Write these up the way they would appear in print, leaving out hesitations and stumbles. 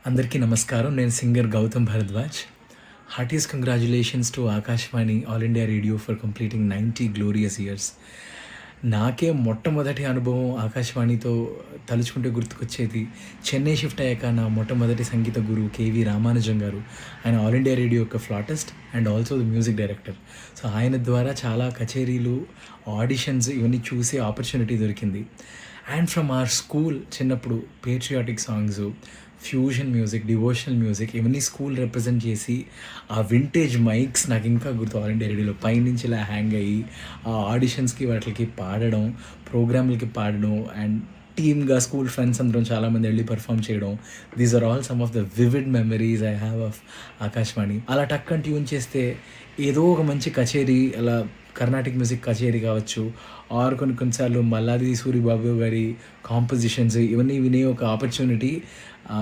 అందరికీ నమస్కారం. నేను singer Gautam Bharadwaj. Heartiest congratulations to Akashvani All India Radio for completing 90 glorious years. నాకే మొట్టమొదటి అనుభవం ఆకాశవాణితో తలుచుకుంటే గుర్తుకొచ్చేది, చెన్నై షిఫ్ట్ అయ్యాక నా మొట్టమొదటి సంగీత గురువు కేవి రామానుజం గారు. ఆయన ఆల్ ఇండియా రేడియో యొక్క flautist and also the music director. So ఆయన ద్వారా చాలా కచేరీలు, ఆడిషన్స్ ఇవన్నీ చూసే ఆపర్చునిటీ దొరికింది. అండ్ ఫ్రమ్ అవర్ స్కూల్ చిన్నప్పుడు patriotic songs, fusion music, devotional music ఇవన్నీ స్కూల్ రిప్రజెంట్ చేసి ఆ వింటేజ్ మైక్స్ నాకు ఇంకా గుర్తు. ఆల్ ఇండియా రేడియోలో పైనుంచి ఇలా హ్యాంగ్ అయ్యి ఆ ఆడిషన్స్కి వాటికి పాడడం, ప్రోగ్రాంలకి పాడడం అండ్ టీమ్గా స్కూల్ ఫ్రెండ్స్ అందరం చాలామంది వెళ్ళి పర్ఫామ్ చేయడం. These are all some of the vivid memories I have of Akashvani. అలా టక్కని ట్యూన్ చేస్తే ఏదో ఒక మంచి కచేరీ, అలా కర్ణాటిక్ మ్యూజిక్ కచేరీ కావచ్చు, ఆర్ కొన్నిసార్లు మల్లాది సూరిబాబు గారి కాంపోజిషన్స్ ఇవన్నీ వినే ఒక ఆపర్చునిటీ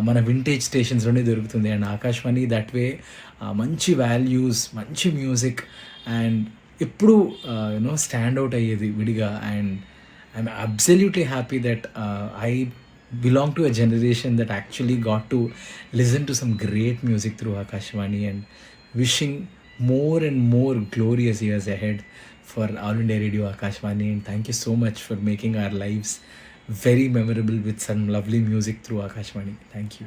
మన వింటేజ్ స్టేషన్స్లోనే దొరుకుతుంది. అండ్ ఆకాశవాణి దట్ వే మంచి వాల్యూస్, మంచి మ్యూజిక్ అండ్ ఎప్పుడు స్టాండ్ అవుట్ అయ్యేది విడిగా. And I'm absolutely happy that I belong to a generation that actually got to listen to some great music through Akashvani, and wishing more and more glorious years ahead for All India Radio Akashvani. And thank you so much for making our lives very memorable with some lovely music through Akashvani. Thank you.